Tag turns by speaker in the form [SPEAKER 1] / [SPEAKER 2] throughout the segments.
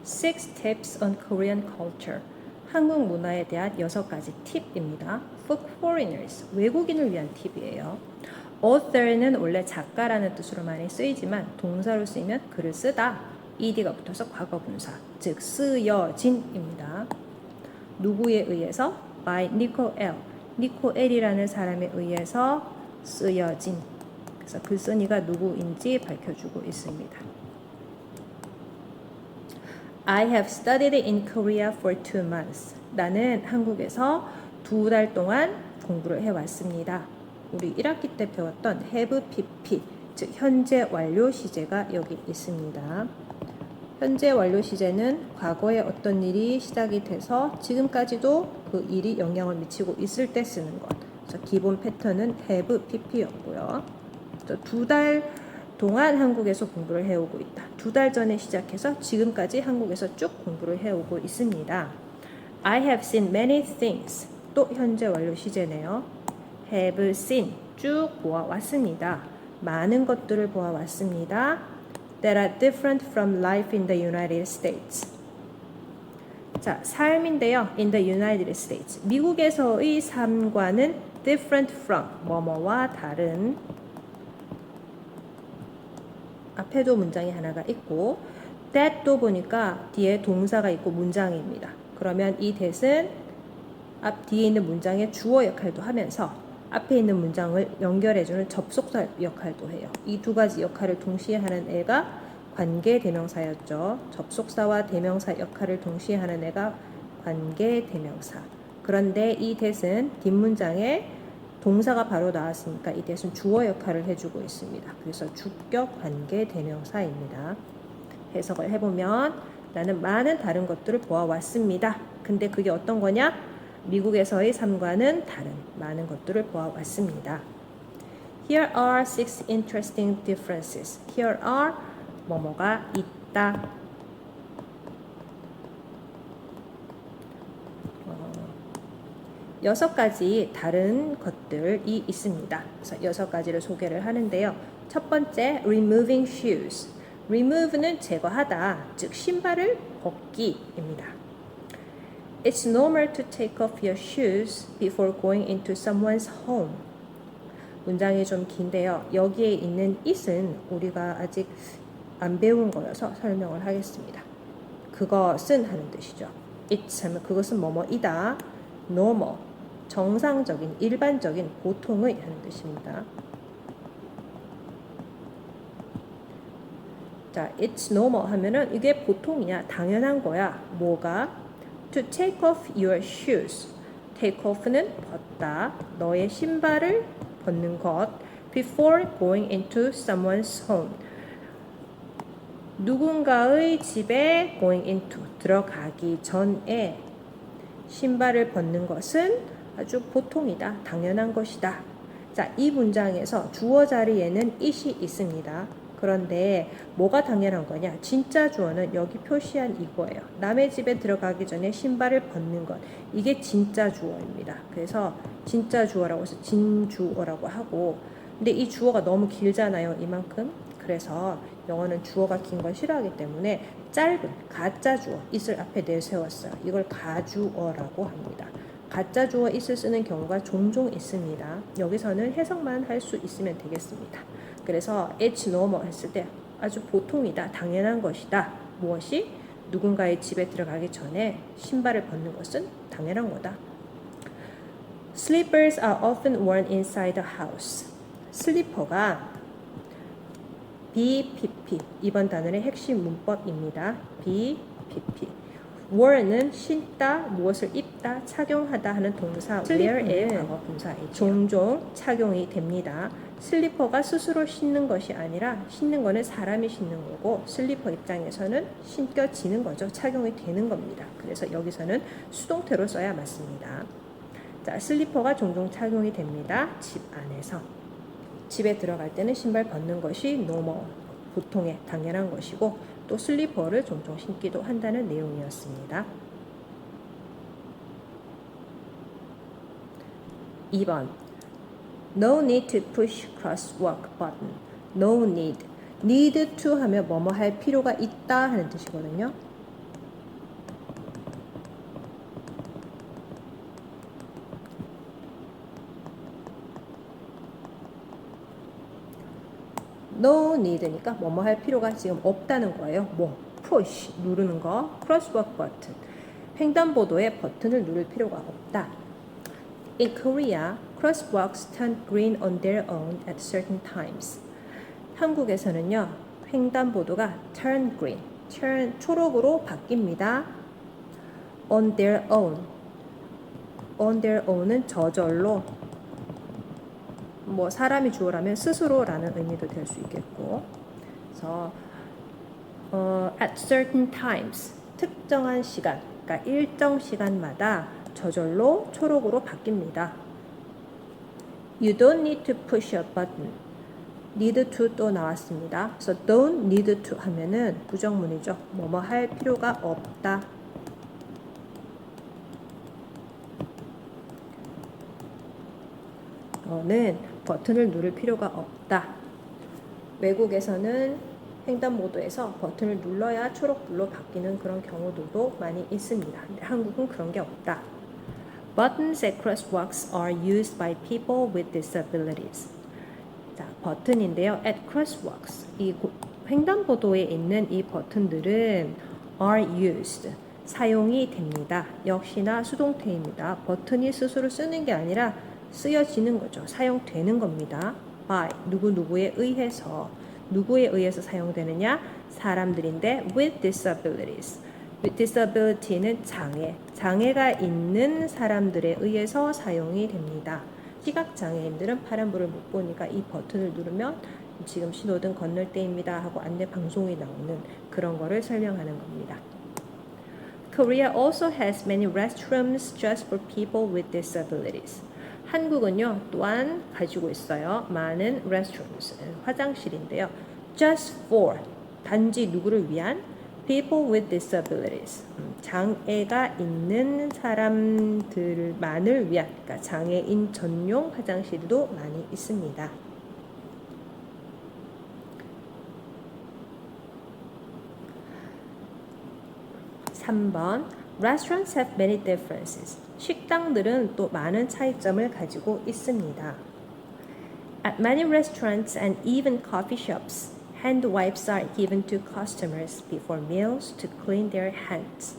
[SPEAKER 1] Six tips on Korean culture. 한국 문화에 대한 6가지 팁입니다. For foreigners, 외국인을 위한 팁이에요. author는 원래 작가라는 뜻으로 많이 쓰이지만 동사로 쓰이면 글을 쓰다, ed가 붙어서 과거분사, 즉 쓰여진입니다. 누구에 의해서? by Nico L. 니코 L이라는 사람에 의해서 쓰여진. 그래서 글쓴이가 누구인지 밝혀주고 있습니다. I have studied in Korea for 2 months. 나는 한국에서 2달 동안 공부를 해왔습니다. 우리 1학기 때 배웠던 have PP, 즉 현재 완료 시제가 여기 있습니다. 현재 완료 시제는 과거에 어떤 일이 시작이 돼서 지금까지도 그 일이 영향을 미치고 있을 때 쓰는 것. 그래서 기본 패턴은 have PP였고요. 2달 동안 한국에서 공부를 해오고 있다. 2달 전에 시작해서 지금까지 한국에서 쭉 공부를 해오고 있습니다. I have seen many things. 또 현재 완료 시제네요. have seen. 쭉 보아왔습니다. 많은 것들을 보아왔습니다. That are different from life in the United States. 자, 삶인데요. In the United States. 미국에서의 삶과는 different from. 뭐뭐와 다른. 앞에도 문장이 하나가 있고 that도 보니까 뒤에 동사가 있고 문장입니다. 그러면 이 that은 앞 뒤에 있는 문장의 주어 역할도 하면서 앞에 있는 문장을 연결해주는 접속사 역할도 해요. 이 2가지 역할을 동시에 하는 애가 관계대명사였죠. 접속사와 대명사 역할을 동시에 하는 애가 관계대명사. 그런데 이 that은 뒷문장에 동사가 바로 나왔으니까 이 that은 주어 역할을 해주고 있습니다. 그래서 주격 관계 대명사입니다. 해석을 해보면 나는 많은 다른 것들을 보아왔습니다. 근데 그게 어떤 거냐? 미국에서의 삶과는 다른 많은 것들을 보아왔습니다. Here are 6 interesting differences. Here are 뭐뭐가 있다. 6가지 다른 것들이 있습니다. 그래서 6가지를 소개를 하는데요. 첫 번째, removing shoes. remove는 제거하다, 즉 신발을 벗기입니다. It's normal to take off your shoes before going into someone's home. 문장이 좀 긴데요. 여기에 있는 it은 우리가 아직 안 배운 거여서 설명을 하겠습니다. 그것은 하는 뜻이죠. it's 하면 그것은 뭐뭐이다. normal. 정상적인, 일반적인, 보통의 하는 뜻입니다. 자, it's normal 하면은 이게 보통이야, 당연한 거야. 뭐가? To take off your shoes. take off는 벗다, 너의 신발을 벗는 것. Before going into someone's home. 누군가의 집에 going into, 들어가기 전에 신발을 벗는 것은 아주 보통이다, 당연한 것이다. 자, 이 문장에서 주어 자리에는 it이 있습니다. 그런데 뭐가 당연한 거냐? 진짜 주어는 여기 표시한 이거예요. 남의 집에 들어가기 전에 신발을 벗는 것. 이게 진짜 주어입니다. 그래서 진짜 주어라고 해서 진주어라고 하고, 근데 이 주어가 너무 길잖아요, 이만큼. 그래서 영어는 주어가 긴 걸 싫어하기 때문에 짧은 가짜 주어 it을 앞에 내세웠어요. 이걸 가주어라고 합니다. 가짜 주어 it을 쓰는 경우가 종종 있습니다. 여기서는 해석만 할 수 있으면 되겠습니다. 그래서 it's normal 했을 때 아주 보통이다, 당연한 것이다. 무엇이? 누군가의 집에 들어가기 전에 신발을 벗는 것은 당연한 거다. Slippers are often worn inside the house. 슬리퍼가 BPP, 이번 단어의 핵심 문법입니다. BPP. wear는 신다, 무엇을 입다, 착용하다 하는 동사 wear의 과거 분사이죠. 종종 착용이 됩니다. 슬리퍼가 스스로 신는 것이 아니라 신는 거는 사람이 신는 거고 슬리퍼 입장에서는 신겨지는 거죠. 착용이 되는 겁니다. 그래서 여기서는 수동태로 써야 맞습니다. 자, 슬리퍼가 종종 착용이 됩니다. 집 안에서. 집에 들어갈 때는 신발 벗는 것이 normal, 보통의 당연한 것이고 또 슬리퍼를 종종 신기도 한다는 내용이었습니다. 2번 No need to push crosswalk button. No need. need to 하면 뭐뭐 할 필요가 있다 하는 뜻이거든요. no need니까 뭐뭐 할 필요가 지금 없다는 거예요. 뭐 push 누르는 거, crosswalk 버튼 횡단보도에 버튼을 누를 필요가 없다. In Korea, crosswalks turn green on their own at certain times. 한국에서는요, 횡단보도가 turn green, turn 초록으로 바뀝니다. On their own. On their own은 저절로, 뭐 사람이 주어라면 스스로라는 의미도 될 수 있겠고, 그래서 at certain times, 특정한 시간, 그러니까 일정 시간마다 저절로 초록으로 바뀝니다. You don't need to push a button. need to 또 나왔습니다. 그래서 don't need to 하면은 부정문이죠. 뭐뭐 할 필요가 없다. 너는 버튼을 누를 필요가 없다. 외국에서는 횡단보도에서 버튼을 눌러야 초록불로 바뀌는 그런 경우들도 많이 있습니다. 근데 한국은 그런 게 없다. Buttons at crosswalks are used by people with disabilities. 자, 버튼인데요. At crosswalks, 이 횡단보도에 있는 이 버튼들은 are used, 사용이 됩니다. 역시나 수동태입니다. 버튼이 스스로 쓰는 게 아니라 쓰여지는 거죠. 사용되는 겁니다. by, 누구누구에 의해서. 누구에 의해서 사용되느냐? 사람들인데 with disabilities. with disability는 장애, 장애가 있는 사람들에 의해서 사용이 됩니다. 시각장애인들은 파란불을 못 보니까 이 버튼을 누르면 지금 신호등 건널 때입니다 하고 안내 방송이 나오는 그런 거를 설명하는 겁니다. Korea also has many restrooms just for people with disabilities. 한국은요 또한 가지고 있어요. 많은 restrooms, 화장실인데요. Just for, 단지 누구를 위한? People with disabilities, 장애가 있는 사람들만을 위한, 그러니까 장애인 전용 화장실도 많이 있습니다. (3번) Restaurants have many differences. 식당들은 또 많은 차이점을 가지고 있습니다. At many restaurants and even coffee shops, hand wipes are given to customers before meals to clean their hands.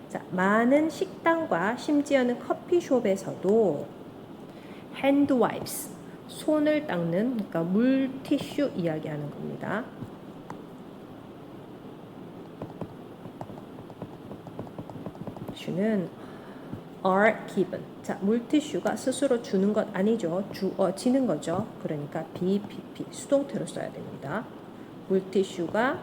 [SPEAKER 1] 자, 많은 식당과 심지어는 커피숍에서도 hand wipes, 손을 닦는, 그러니까 물티슈 이야기하는 겁니다. 는 are given. 자, 물티슈가 스스로 주는 것 아니죠. 주어지는 거죠. 그러니까 BPP, 수동태로 써야 됩니다. 물티슈가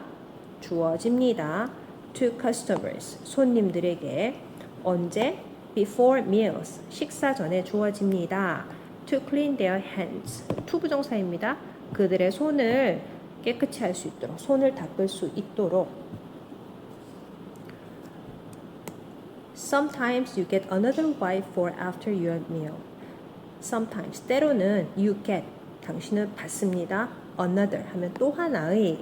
[SPEAKER 1] 주어집니다. To customers, 손님들에게. 언제? Before meals, 식사 전에 주어집니다. To clean their hands, to 부정사입니다. 그들의 손을 깨끗이 할 수 있도록, 손을 닦을 수 있도록. Sometimes you get another wipe for after your meal. Sometimes, 때로는 you get, 당신은 받습니다. Another 하면 또 하나의,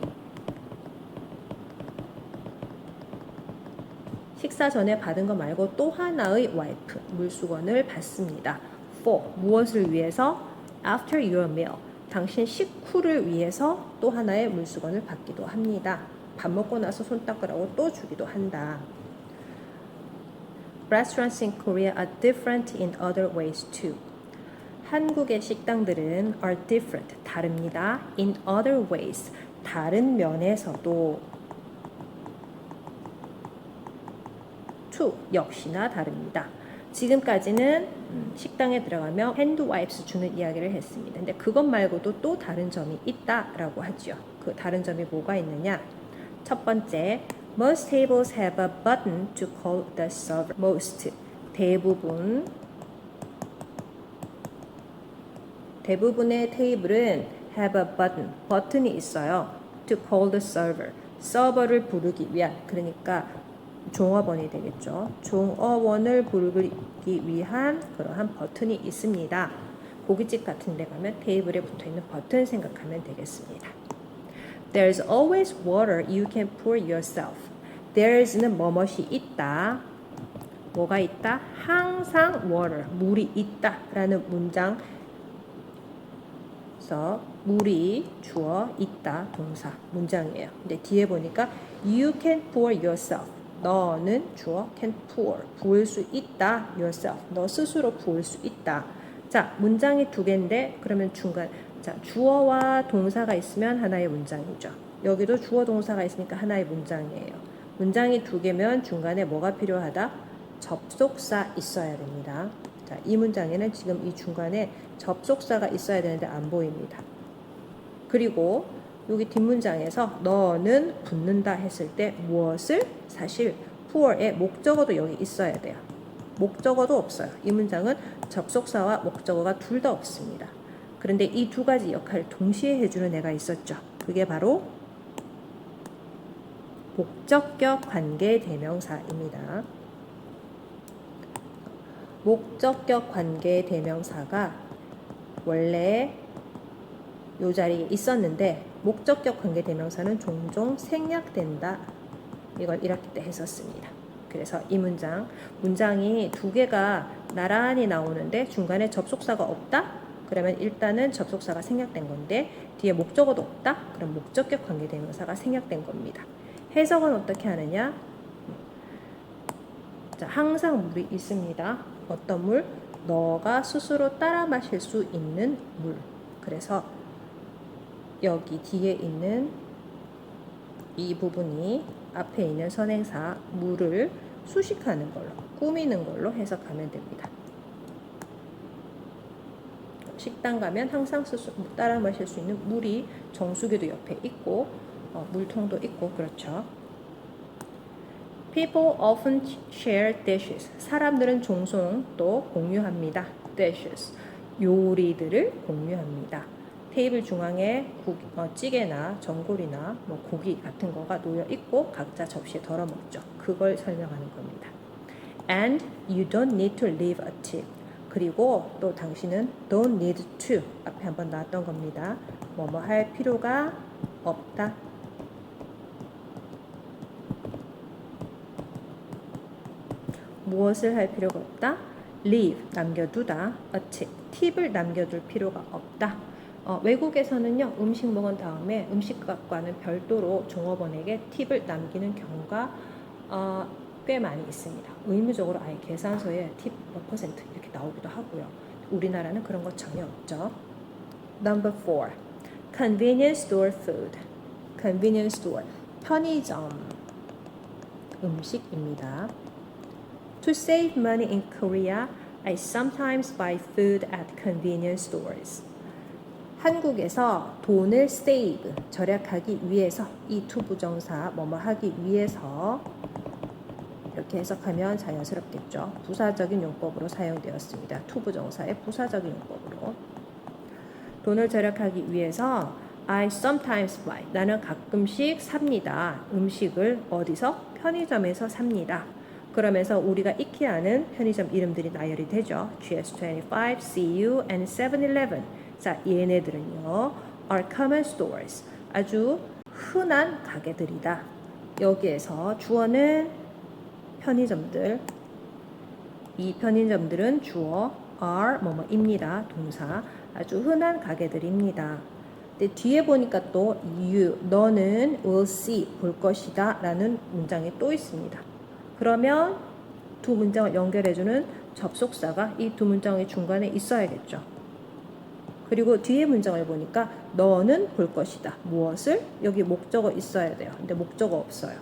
[SPEAKER 1] 식사 전에 받은 거 말고 또 하나의 와이프, 물수건을 받습니다. For, 무엇을 위해서? After your meal, 당신 식후를 위해서 또 하나의 물수건을 받기도 합니다. 밥 먹고 나서 손 닦으라고 또 주기도 한다. Restaurants in Korea are different in other ways too. 한국의 식당들은 are different, 다릅니다. In other ways, 다른 면에서도. too, 역시나 다릅니다. 지금까지는 식당에 들어가면 hand wipes 주는 이야기를 했습니다. 근데 그것 말고도 또 다른 점이 있다라고 하죠. 그 다른 점이 뭐가 있느냐? 첫 번째, most tables have a button to call the server. most, 대부분의 테이블은 have a button, 버튼이 있어요. to call the server, 서버를 부르기 위한, 그러니까 종업원이 되겠죠. 종업원을 부르기 위한 그러한 버튼이 있습니다. 고깃집 같은 데 가면 테이블에 붙어있는 버튼 생각하면 되겠습니다. There's always water you can pour yourself. There's는 뭐뭇이 있다. 뭐가 있다? 항상 water, 물이 있다 라는 문장 그래서 물이 주어 있다 동사 문장이에요. 근데 뒤에 보니까 you can pour yourself. 너는 주어 can pour 부을 수 있다 yourself. 너 스스로 부을 수 있다. 자, 문장이 두 개인데 그러면 중간 자, 주어와 동사가 있으면 하나의 문장이죠. 여기도 주어 동사가 있으니까 하나의 문장이에요. 문장이 두 개면 중간에 뭐가 필요하다? 접속사 있어야 됩니다. 자, 이 문장에는 지금 이 중간에 접속사가 있어야 되는데 안 보입니다. 그리고 여기 뒷문장에서 너는 붙는다 했을 때 무엇을? 사실 pour의 목적어도 여기 있어야 돼요. 목적어도 없어요. 이 문장은 접속사와 목적어가 둘 다 없습니다. 그런데 이 두 가지 역할을 동시에 해주는 애가 있었죠. 그게 바로 목적격 관계 대명사입니다. 목적격 관계 대명사가 원래 이 자리에 있었는데 목적격 관계 대명사는 종종 생략된다. 이걸 1학기 때 했었습니다. 그래서 이 문장이 두 개가 나란히 나오는데 중간에 접속사가 없다? 그러면 일단은 접속사가 생략된 건데 뒤에 목적어도 없다? 그럼 목적격 관계 대명사가 생략된 겁니다. 해석은 어떻게 하느냐? 자, 항상 물이 있습니다. 어떤 물? 너가 스스로 따라 마실 수 있는 물. 그래서 여기 뒤에 있는 이 부분이 앞에 있는 선행사 물을 수식하는 걸로, 꾸미는 걸로 해석하면 됩니다. 식당 가면 항상 따라 마실 수 있는 물이 정수기도 옆에 있고 물통도 있고 그렇죠. People often share dishes. 사람들은 종종 또 공유합니다. dishes. 요리들을 공유합니다. 테이블 중앙에 찌개나 전골이나 고기 같은 거가 놓여 있고 각자 접시에 덜어 먹죠. 그걸 설명하는 겁니다. And you don't need to leave a tip. 그리고 또 당신은 don't need to 앞에 한번 나왔던 겁니다. 뭐뭐 할 필요가 없다. 무엇을 할 필요가 없다? leave, 남겨두다. a tip, 팁을 남겨둘 필요가 없다. 외국에서는요, 음식 먹은 다음에 음식과는 별도로 종업원에게 팁을 남기는 경우가 꽤 많이 있습니다. 의무적으로 아예 계산서에 팁 몇 퍼센트 이렇게 나오기도 하고요. 우리나라는 그런 거 전혀 없죠. Number 4. Convenience store food. Convenience store, 편의점 음식입니다. To save money in Korea, I sometimes buy food at convenience stores. 한국에서 돈을 save, 절약하기 위해서 이 to 부정사 뭐뭐 하기 위해서 이렇게 해석하면 자연스럽겠죠. 부사적인 용법으로 사용되었습니다. to 부정사의 부사적인 용법으로. 돈을 절약하기 위해서 I sometimes buy, 나는 가끔씩 삽니다. 음식을 어디서? 편의점에서 삽니다. 그러면서 우리가 익히 아는 편의점 이름들이 나열이 되죠. GS25, CU, and 7-Eleven. 자, 얘네들은요, are common stores. 아주 흔한 가게들이다. 여기에서 주어는 편의점들. 이 편의점들은 주어 are 뭐뭐입니다. 동사. 아주 흔한 가게들입니다. 근데 뒤에 보니까 또 you, 너는 will see, 볼 것이다 라는 문장이 또 있습니다. 그러면 두 문장을 연결해주는 접속사가 이 두 문장의 중간에 있어야겠죠. 그리고 뒤에 문장을 보니까 너는 볼 것이다. 무엇을? 여기 목적어 있어야 돼요. 근데 목적어 없어요.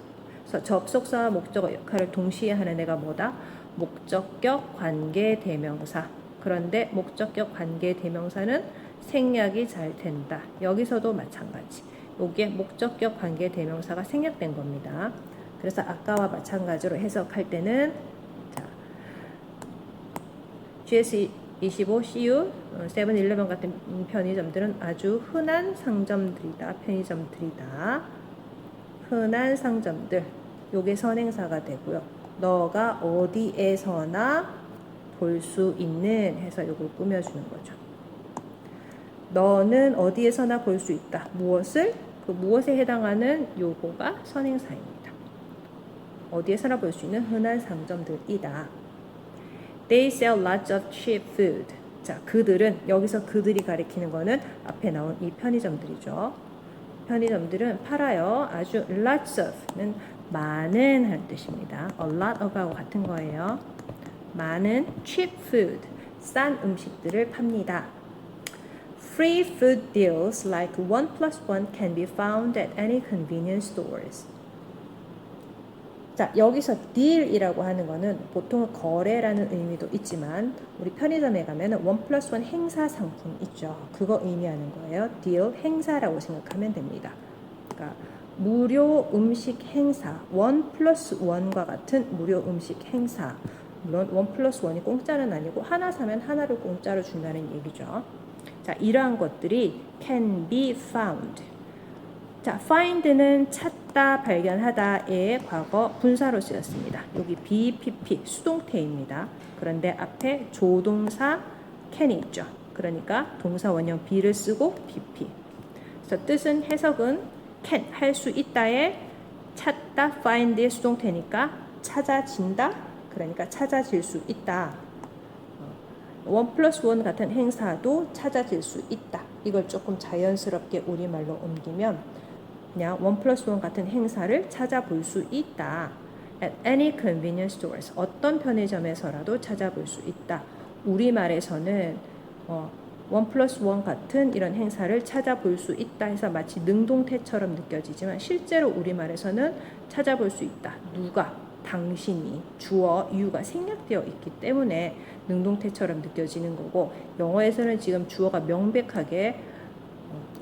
[SPEAKER 1] 그래서 접속사와 목적어 역할을 동시에 하는 애가 뭐다? 목적격 관계 대명사. 그런데 목적격 관계 대명사는 생략이 잘 된다. 여기서도 마찬가지. 여기에 목적격 관계 대명사가 생략된 겁니다. 그래서 아까와 마찬가지로 해석할 때는 자, GS25, CU, 7-Eleven 같은 편의점들은 아주 흔한 상점들이다. 편의점들이다. 흔한 상점들. 요게 선행사가 되고요. 너가 어디에서나 볼 수 있는 해서 요걸 꾸며주는 거죠. 너는 어디에서나 볼 수 있다. 무엇을? 그 무엇에 해당하는 요거가 선행사입니다. 어디에서나 볼 수 있는 흔한 상점들이다. They sell lots of cheap food. 자, 그들은 여기서 그들이 가리키는 거는 앞에 나온 이 편의점들이죠. 편의점들은 팔아요. 아주 lots of는 많은 하는 뜻입니다. a lot of하고 같은 거예요. 많은 cheap food, 싼 음식들을 팝니다. Free food deals like 1+1 can be found at any convenience stores. 자, 여기서 deal이라고 하는 거는 보통 거래라는 의미도 있지만 우리 편의점에 가면 1+1 행사 상품 있죠. 그거 의미하는 거예요. deal, 행사라고 생각하면 됩니다. 그러니까 무료 음식 행사, 1+1과 같은 무료 음식 행사. 물론 1+1이 공짜는 아니고 하나 사면 하나를 공짜로 준다는 얘기죠. 자, 이러한 것들이 can be found. 자, find는 찾다, 발견하다의 과거 분사로 쓰였습니다. 여기 BPP 수동태입니다. 그런데 앞에 조동사 can이 있죠. 그러니까 동사 원형 be를 쓰고 PP. 그래서 뜻은 해석은 can 할 수 있다에 찾다 find의 수동태니까 찾아진다. 그러니까 찾아질 수 있다. 1+1 같은 행사도 찾아질 수 있다. 이걸 조금 자연스럽게 우리말로 옮기면 그냥 1+1 같은 행사를 찾아볼 수 있다. At any convenience stores. 어떤 편의점에서라도 찾아볼 수 있다. 우리말에서는 1+1 같은 이런 행사를 찾아볼 수 있다 해서 마치 능동태처럼 느껴지지만 실제로 우리말에서는 찾아볼 수 있다. 누가? 당신이 주어, you가 생략되어 있기 때문에 능동태처럼 느껴지는 거고 영어에서는 지금 주어가 명백하게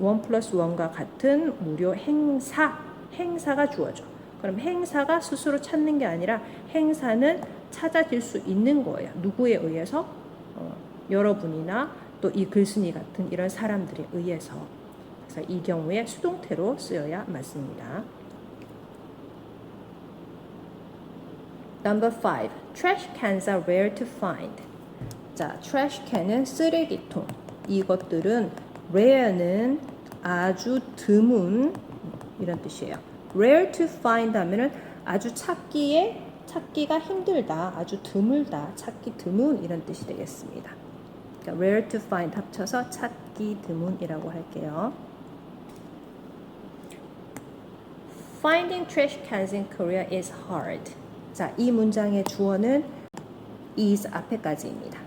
[SPEAKER 1] 1+1과 같은 무료 행사가 주어져. 그럼 행사가 스스로 찾는 게 아니라 행사는 찾아질 수 있는 거예요. 누구에 의해서? 여러분이나 또 이 글쓴이 같은 이런 사람들에 의해서. 그래서 이 경우에 수동태로 쓰여야 맞습니다. Number 5. Trash cans are rare to find. 자, trash can은 쓰레기통. 이것들은 rare는 아주 드문 이런 뜻이에요. rare to find 하면은 아주 찾기가 힘들다, 아주 드물다, 찾기 드문 이런 뜻이 되겠습니다. 그러니까 rare to find 합쳐서 찾기 드문이라고 할게요. Finding trash cans in Korea is hard. 자, 이 문장의 주어는 is 앞에까지입니다.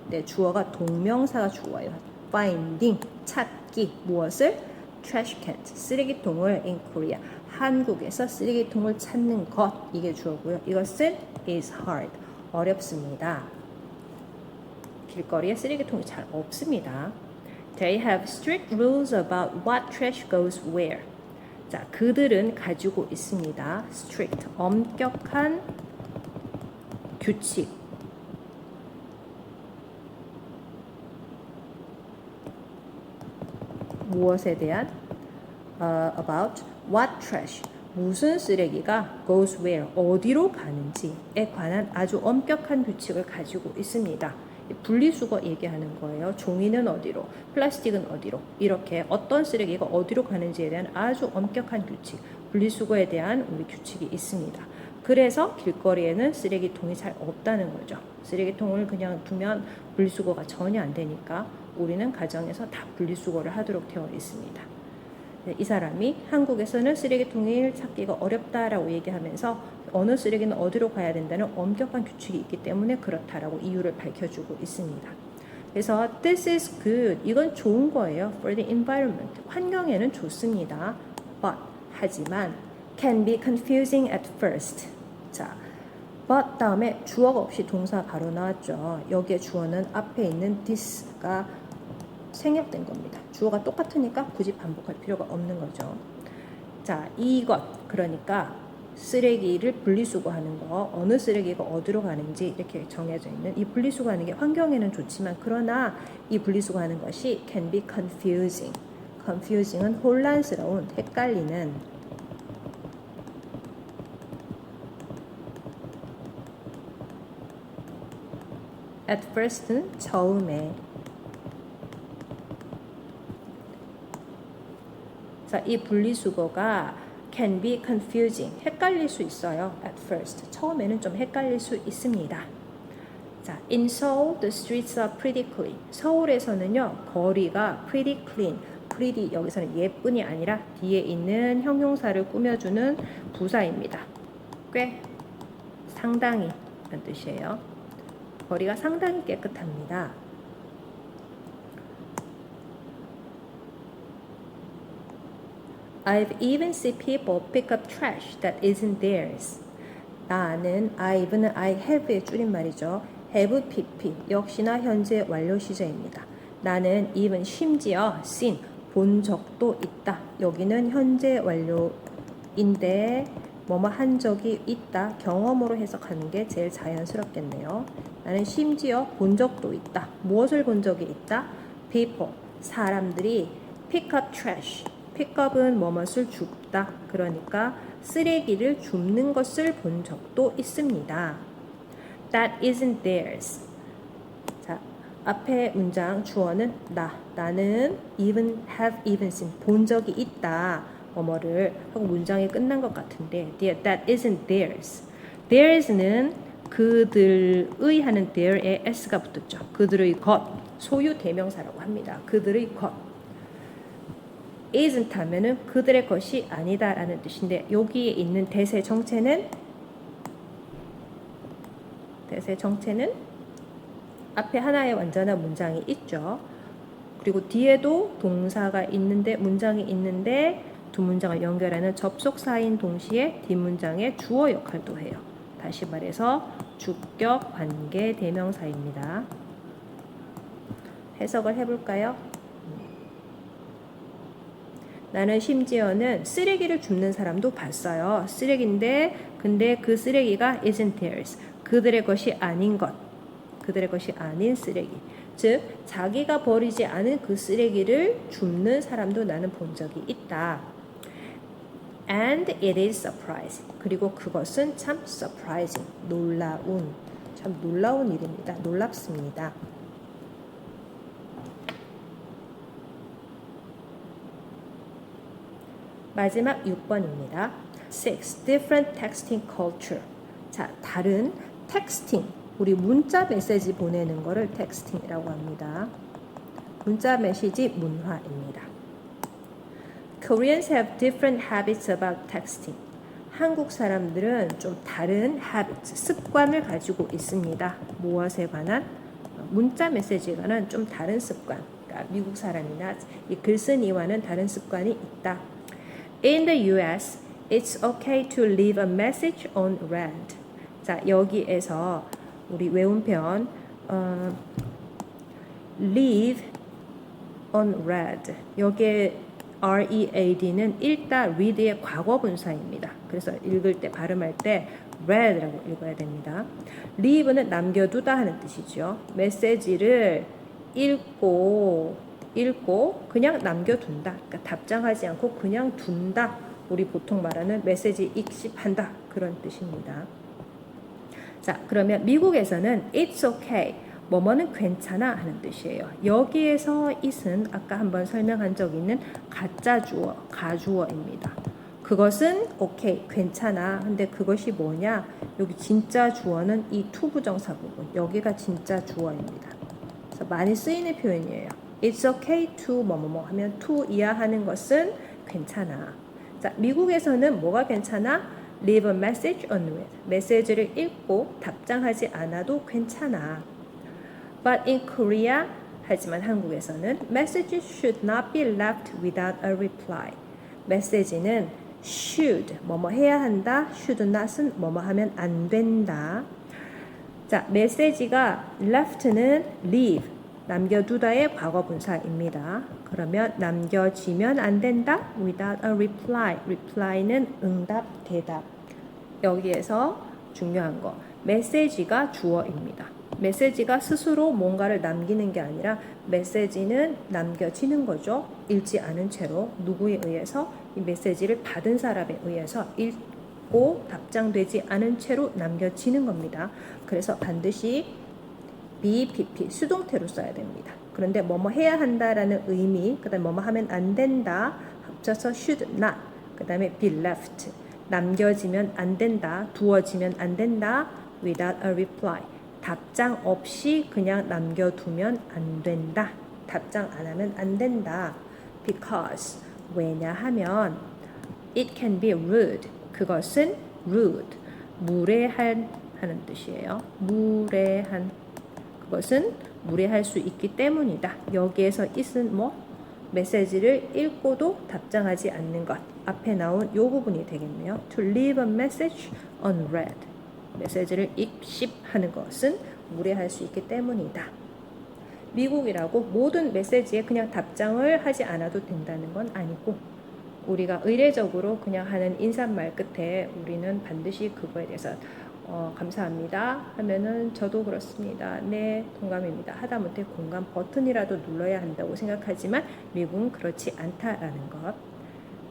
[SPEAKER 1] 네, 주어가 동명사가 주어예요. Finding, 찾기, 무엇을? Trash cans, 쓰레기통을 in Korea, 한국에서 쓰레기통을 찾는 것, 이게 주어고요. 이것은 is hard, 어렵습니다. 길거리에 쓰레기통이 잘 없습니다. They have strict rules about what trash goes where. 자, 그들은 가지고 있습니다. strict, 엄격한 규칙. 무엇에 대한? About what trash. 무슨 쓰레기가 goes where, 어디로 가는지에 관한 아주 엄격한 규칙을 가지고 있습니다. 분리수거 얘기하는 거예요. 종이는 어디로, 플라스틱은 어디로, 이렇게 어떤 쓰레기가 어디로 가는지에 대한 아주 엄격한 규칙, 분리수거에 대한 우리 규칙이 있습니다. 그래서 길거리에는 쓰레기통이 잘 없다는 거죠. 쓰레기통을 그냥 두면 분리수거가 전혀 안 되니까 우리는 가정에서 다 분리수거를 하도록 되어 있습니다. 이 사람이 한국에서는 쓰레기통을 찾기가 어렵다라고 얘기하면서 어느 쓰레기는 어디로 가야 된다는 엄격한 규칙이 있기 때문에 그렇다라고 이유를 밝혀주고 있습니다. 그래서 this is good, 이건 좋은 거예요. for the environment, 환경에는 좋습니다. but, 하지만 can be confusing at first. 자, but 다음에 주어가 없이 동사 바로 나왔죠. 여기에 주어는 앞에 있는 this가 생략된 겁니다. 주어가 똑같으니까 굳이 반복할 필요가 없는 거죠. 자, 이것, 그러니까 쓰레기를 분리수거하는 거, 어느 쓰레기가 어디로 가는지 이렇게 정해져 있는 이 분리수거하는 게 환경에는 좋지만 그러나 이 분리수거하는 것이 can be confusing. confusing은 혼란스러운, 헷갈리는. at first는 처음에. 자, 이 분리수거가 can be confusing, 헷갈릴 수 있어요. at first, 처음에는 좀 헷갈릴 수 있습니다. 자, in Seoul, the streets are pretty clean. 서울에서는요, 거리가 pretty clean. pretty 여기서는 예쁜이 아니라 뒤에 있는 형용사를 꾸며주는 부사입니다. 꽤 상당히 라는 뜻이에요. 거리가 상당히 깨끗합니다. I've even seen people pick up trash that isn't theirs. 나는 I've는 I have의 줄임말이죠. have, pp 역시나 현재 완료 시제입니다. 나는 even 심지어 seen 본 적도 있다. 여기는 현재 완료인데 뭐뭐 한 적이 있다. 경험으로 해석하는 게 제일 자연스럽겠네요. 나는 심지어 본 적도 있다. 무엇을 본 적이 있다? People, 사람들이 pick up trash. pickup은 뭐뭇을 줍다. 그러니까 쓰레기를 줍는 것을 본 적도 있습니다. That isn't theirs. 자, 앞에 문장 주어는 나는 even have even seen 본 적이 있다. 뭐뭐를 하고 문장이 끝난 것 같은데 that isn't theirs. theirs는 그들의 하는 there에 s가 붙었죠. 그들의 것, 소유 대명사라고 합니다. 그들의 것. isn't 하면은 그들의 것이 아니다 라는 뜻인데 여기에 있는 대세 정체는 앞에 하나의 완전한 문장이 있죠. 그리고 뒤에도 동사가 있는데 문장이 있는데 두 문장을 연결하는 접속사인 동시에 뒷문장의 주어 역할도 해요. 다시 말해서 주격 관계 대명사입니다. 해석을 해볼까요? 나는 심지어는 쓰레기를 줍는 사람도 봤어요. 쓰레기인데 근데 그 쓰레기가 isn't theirs. 그들의 것이 아닌 것. 그들의 것이 아닌 쓰레기. 즉 자기가 버리지 않은 그 쓰레기를 줍는 사람도 나는 본 적이 있다. And it is surprising. 그리고 그것은 참 surprising. 참 놀라운 일입니다. 놀랍습니다. 마지막 6번입니다. 6. Different texting culture. 자, 다른 텍스팅. 우리 문자 메시지 보내는 거를 텍스팅이라고 합니다. 문자 메시지 문화입니다. Koreans have different habits about texting. 한국 사람들은 좀 다른 habits, 습관을 가지고 있습니다. 무엇에 관한? 문자 메시지에 관한 좀 다른 습관. 그러니까 미국 사람이나 이 글쓴이와는 다른 습관이 있다. In the US, it's okay to leave a message on read. 자, 여기에서 우리 외운편 leave on read. 여기에 read는 읽다, read의 과거 분사입니다. 그래서 읽을 때 발음할 때 read라고 읽어야 됩니다. leave는 남겨두다 하는 뜻이죠. 메시지를 읽고 그냥 남겨둔다. 그러니까 답장하지 않고 그냥 둔다. 우리 보통 말하는 메시지 익십한다. 그런 뜻입니다. 자, 그러면 미국에서는 it's okay. 뭐뭐는 괜찮아 하는 뜻이에요. 여기에서 it은 아까 한번 설명한 적 있는 가짜 주어, 가주어입니다. 그것은 okay, 괜찮아. 근데 그것이 뭐냐? 여기 진짜 주어는 이 to 부정사 부분. 여기가 진짜 주어입니다. 그래서 많이 쓰이는 표현이에요. It's okay to 뭐뭐뭐 하면 to 이하하는 것은 괜찮아. 자, 미국에서는 뭐가 괜찮아? Leave a message unread. 메시지를 읽고 답장하지 않아도 괜찮아. But in Korea, 하지만 한국에서는 messages should not be left without a reply. 메시지는 should, 뭐뭐 해야 한다. should not은 뭐뭐 하면 안 된다. 자, 메시지가 left는 leave, 남겨두다의 과거 분사입니다. 그러면 남겨지면 안 된다. Without a reply. reply는 응답, 대답. 여기에서 중요한 거. 메시지가 주어입니다. 메시지가 스스로 뭔가를 남기는 게 아니라 메시지는 남겨지는 거죠. 읽지 않은 채로 누구에 의해서 이 메시지를 받은 사람에 의해서 읽고 답장되지 않은 채로 남겨지는 겁니다. 그래서 반드시 BPP 수동태로 써야 됩니다. 그런데 뭐뭐 해야 한다라는 의미, 그 다음에 뭐뭐 하면 안 된다 합쳐서 should not, 그 다음에 be left 남겨지면 안 된다, 두어지면 안 된다 without a reply 답장 없이 그냥 남겨두면 안 된다. 답장 안 하면 안 된다. Because 왜냐하면 it can be rude. 그것은 rude. 무례한 하는 뜻이에요. 무례한. 그것은 무례할 수 있기 때문이다. 여기에서 it은 뭐? 메시지를 읽고도 답장하지 않는 것. 앞에 나온 이 부분이 되겠네요. To leave a message unread. 메시지를 입십하는 것은 무례할 수 있기 때문이다. 미국이라고 모든 메시지에 그냥 답장을 하지 않아도 된다는 건 아니고 우리가 의례적으로 그냥 하는 인사말 끝에 우리는 반드시 그거에 대해서 감사합니다 하면은 저도 그렇습니다. 네, 동감입니다. 하다못해 공감 버튼이라도 눌러야 한다고 생각하지만 미국은 그렇지 않다라는 것.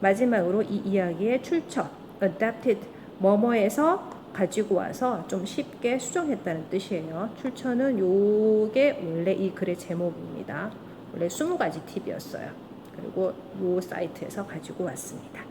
[SPEAKER 1] 마지막으로 이 이야기의 출처, adapted 뭐뭐에서 가지고 와서 좀 쉽게 수정했다는 뜻이에요. 출처는 요게 원래 이 글의 제목입니다. 원래 20가지 팁이었어요. 그리고 요 사이트에서 가지고 왔습니다.